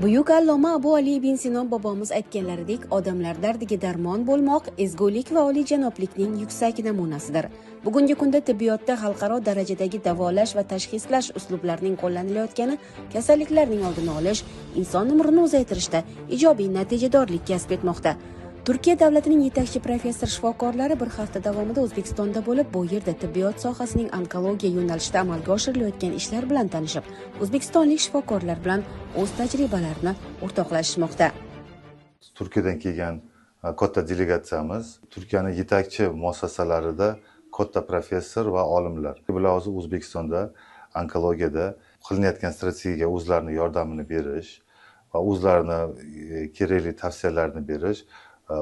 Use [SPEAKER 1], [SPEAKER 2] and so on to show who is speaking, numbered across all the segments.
[SPEAKER 1] Buyuk alloma Abu Ali ibn Sino bobomiz aytganlaridek, odamlar dardiga darmon bo'lmoq ezgulik va oliyjanoblikning yuksak namunasidir. Bugungi kunda tibbiyotda xalqaro darajadagi davolash va tashxislash uslublarining qo'llanilayotgani kasalliklarning oldini olish, inson umrini uzaytirishda ijobiy natijadorlik kasb etmoqda. Turkiya davlatining yetakchi professor shifokorlari bir hafta davomida O'zbekistonda bo'lib, bu yerda tibbiyot sohasining onkologiya yo'nalishida amalga oshirilayotgan ishlar bilan tanishib, o'zbekistonlik shifokorlar bilan o'z tajribalarini o'rtoqlashishmoqda.
[SPEAKER 2] Turkiyadan kelgan katta delegatsiyamiz Turkiyaning yetakchi muassasalarida katta professor va olimlar. Bular hozir O'zbekistonda onkologiyada qilinayotgan strategiyaga o'zlarining yordamini berish va o'zlarini kerakli tavsiyalarini berish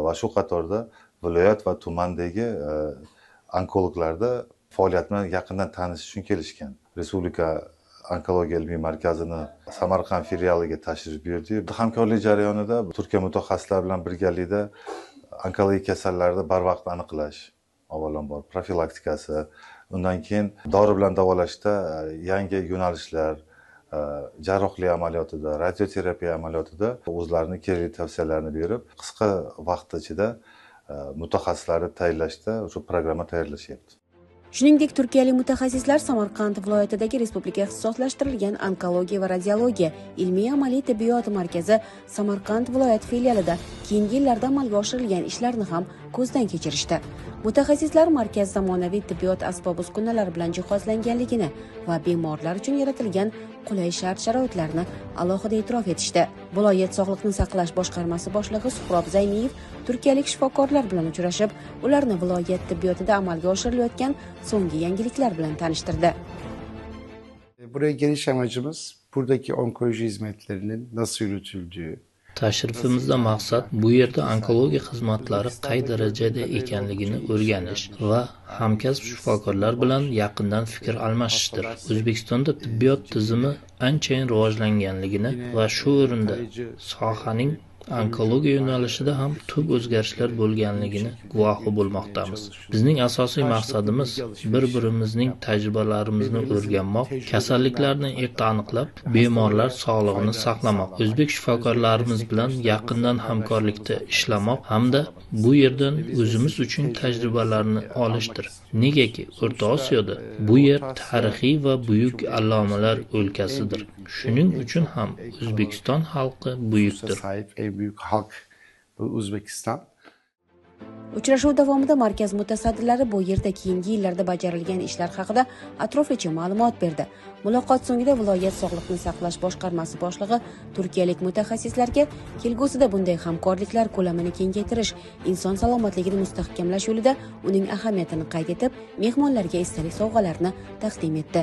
[SPEAKER 2] va shu qatorda viloyat va tumandagi onkologlarda faoliyat bilan yaqindan tanishish uchun kelishgan. Respublika onkologiya ilmiy markazini Samarqand filialiga tashrif buyurdik. Hamkorlik jarayonida Turkiya mutaxassislari bilan birgalikda onkologiya kasallarni barvaqt aniqlash, avvalambor profilaktikasi, undan keyin dori bilan davolashda yangi yo'nalishlar, jarrohlik amaliyotida, radioterapiya amaliyotida o'zlarini kerakli tavsiyalarini berib, qisqa vaqt ichida mutaxassislarni tayinlashda shu programma tayyorlashyapti.
[SPEAKER 1] Shuningdek, turkiyalik mutaxassislar Samarqand viloyatidagi respublika ixtisoslashtirilgan onkologiya va radiologiya ilmiy amaliy tibbiyot markazi Samarqand viloyat filialida keyingi yillarda amalga oshirilgan ishlarni ham ko'zdan kechirishdi. Mutaxassislar markaz zamonaviy tibbiyot asbob-uskunalari bilan jihozlanganligini va bemorlar uchun yaratilgan qulay shart-sharoitlarni alohida e'tirof etishdi. Viloyat sog'liqni saqlash boshqarmasi boshlig'i Suhrob Zaymiyev turkiyalik shifokorlar bilan uchrashib, ularni viloyat tibbiyotida amalga oshirilayotgan so'nggi yangiliklar bilan tanishtirdi.
[SPEAKER 3] Buraya geliş amacımız buradaki onkoloji hizmetlerinin nasıl yürütüldüğü.
[SPEAKER 4] Tashrifimizda maqsad bu yerda onkologiya xizmatlari qay darajada ekanligini o'rganish va hamkasb shifokorlar bilan yaqindan fikr almashishdir. O'zbekistonda tibbiyot tizimi anchayin rivojlanganligini va shu o'rinda sohaning onkologiya yo'nalishida ham tub o'zgarishlar bo'lganligini guvohi bo'lmoqdamiz. Bizning asosiy maqsadimiz bir-birimizning tajribalarimizni o'rganmoq, kasalliklarni erta aniqlab, bemorlar sog'lig'ini saqlamoq, o'zbek shifokorlarimiz bilan yaqindan hamkorlikda ishlamoq hamda bu yerdan o'zimiz uchun tajribalarni olishdir. Negaki O'rta Osiyoda bu yer tarixiy va buyuk allomalar o'lkasidir. Shuning uchun ham O'zbekiston xalqi buyukdir.
[SPEAKER 3] Büyük halk bu Uzbekistan.
[SPEAKER 1] Uchrashuv davomida markaz mutasaddilari bu yerda keyingi yillarda bajarilgan ishlar haqida atroflicha ma'lumot berdi. Muloqot so'ngida viloyat sog'liqni saqlash boshqarmasi boshlig'i turkiyalik mutaxassislarga kelgusida bunday hamkorliklar ko'lamini kengaytirish, inson salomatligini mustahkamlash yo'lida uning ahamiyatini qayd etib, mehmonlarga esdalik sovg'alarni taqdim etdi.